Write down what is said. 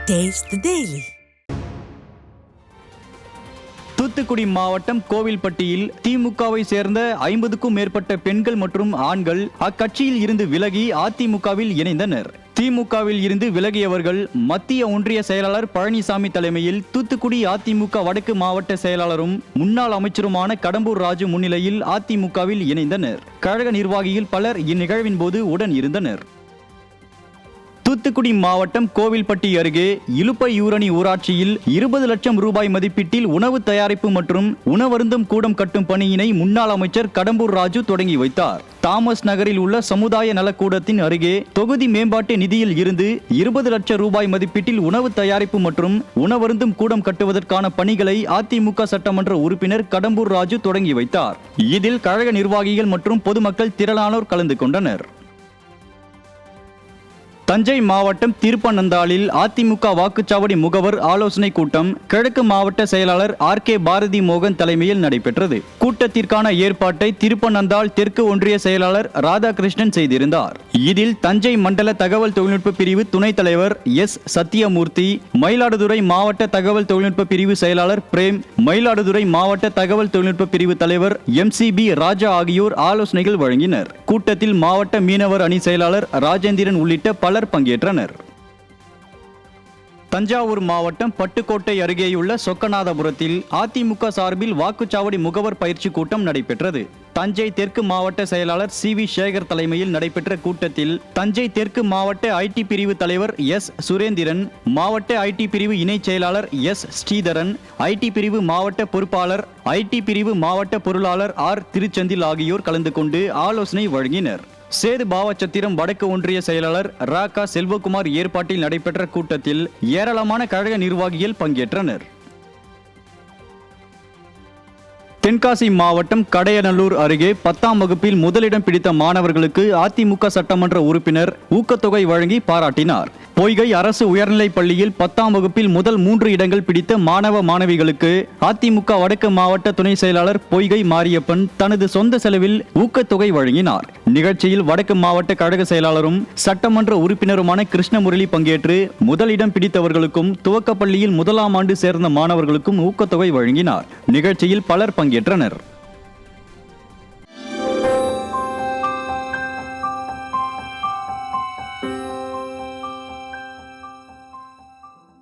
Taste the Daily. Thoothukudi மாவட்டம் கோவில்பட்டியில் திமுகவை சேர்ந்த 50க்கும் மேற்பட்ட பெண்கள் மற்றும் ஆண்கள் அக்கட்சியில் இருந்து விலகி அதிமுகவில் இணைந்தனர். திமுகவில் இருந்து விலகியவர்கள் மத்திய ஒன்றிய செயலாளர் பழனிசாமி தலைமையில் தூத்துக்குடி அதிமுக வடக்கு மாவட்ட செயலாளரும் முன்னாள் அமைச்சருமான கடம்பூர் ராஜு முன்னிலையில் அதிமுகவில் இணைந்தனர். கழக நிர்வாகிகள் பலர் இந்நிகழ்வின் போது உடன் இருந்தனர். தூத்துக்குடி மாவட்டம் கோவில்பட்டி அருகே இலுப்பையூரணி ஊராட்சியில் 20 லட்சம் ரூபாய் மதிப்பீட்டில் உணவு தயாரிப்பு மற்றும் உணவருந்தும் கூடம் கட்டும் பணியினை முன்னாள் அமைச்சர் கடம்பூர் ராஜு தொடங்கி வைத்தார். தாமஸ் நகரில் உள்ள சமுதாய நலக்கூடத்தின் அருகே தொகுதி மேம்பாட்டு நிதியில் இருந்து 20 லட்சம் ரூபாய் மதிப்பீட்டில் உணவு தயாரிப்பு மற்றும் உணவருந்தும் கூடம் கட்டுவதற்கான பணிகளை அதிமுக சட்டமன்ற உறுப்பினர் கடம்பூர் ராஜு தொடங்கி வைத்தார். இதில் கழக நிர்வாகிகள் மற்றும் பொதுமக்கள் திரளானோர் கலந்து கொண்டனர். தஞ்சை மாவட்டம் திருப்பனந்தாளில் அதிமுக வாக்குச்சாவடி முகவர் ஆலோசனை கூட்டம் கிழக்கு மாவட்ட செயலாளர் RK பாரதி மோகன் தலைமையில் நடைபெற்றது. கூட்டத்திற்கான ஏற்பாட்டை திருப்பனந்தாள் தெற்கு ஒன்றிய செயலாளர் ராதாகிருஷ்ணன் செய்திருந்தார். இதில் தஞ்சை மண்டல தகவல் தொழில்நுட்ப பிரிவு துணைத் தலைவர் S சத்தியமூர்த்தி, மயிலாடுதுறை மாவட்ட தகவல் தொழில்நுட்ப பிரிவு செயலாளர் பிரேம், மயிலாடுதுறை மாவட்ட தகவல் தொழில்நுட்ப பிரிவு தலைவர் MCB ராஜா ஆகியோர் ஆலோசனைகள் வழங்கினர். கூட்டத்தில் மாவட்ட மீனவர் அணி செயலாளர் ராஜேந்திரன் உள்ளிட்ட பலர் பங்கேற்றனர். தஞ்சாவூர் மாவட்டம் பட்டுக்கோட்டை அருகேயுள்ள சொக்கநாதபுரத்தில் அதிமுக சார்பில் வாக்குச்சாவடி முகவர் பயிற்சி கூட்டம் நடைபெற்றது. தஞ்சை தெற்கு மாவட்ட செயலாளர் CV சேகர் தலைமையில் நடைபெற்ற கூட்டத்தில் தஞ்சை தெற்கு மாவட்ட IT பிரிவு தலைவர் S சுரேந்திரன், மாவட்ட IT பிரிவு இணை செயலாளர் S ஸ்ரீதரன், IT பிரிவு மாவட்ட பொறுப்பாளர், IT பிரிவு மாவட்ட பொருளாளர் R திருச்செந்தில் ஆகியோர் கலந்து கொண்டு ஆலோசனை வழங்கினர். சேது பாவச்சத்திரம் வடக்கு ஒன்றிய செயலாளர் ராகா செல்வகுமார் ஏற்பாட்டில் நடைபெற்ற கூட்டத்தில் ஏராளமான கழக நிர்வாகிகள் பங்கேற்றனர். தென்காசி மாவட்டம் கடையநல்லூர் அருகே 10ஆம் வகுப்பில் முதலிடம் பிடித்த மாணவர்களுக்கு அதிமுக சட்டமன்ற உறுப்பினர் ஊக்கத்தொகை வழங்கி பாராட்டினார். பொய்கை அரசு உயர்நிலைப் பள்ளியில் 10ஆம் வகுப்பில் முதல் 3 இடங்கள் பிடித்த மாணவ மாணவிகளுக்கு அதிமுக வடக்கு மாவட்ட துணை செயலாளர் பொய்கை மாரியப்பன் தனது சொந்த செலவில் ஊக்கத்தொகை வழங்கினார். நிகழ்ச்சியில் வடக்கு மாவட்ட கழக செயலாளரும் சட்டமன்ற உறுப்பினருமான கிருஷ்ணமுரளி பங்கேற்று முதலிடம் பிடித்தவர்களுக்கும் துவக்கப்பள்ளியில் 1ஆம் ஆண்டு சேர்ந்த மாணவர்களுக்கும் ஊக்கத்தொகை வழங்கினார். நிகழ்ச்சியில் பலர் பங்கேற்றனர்.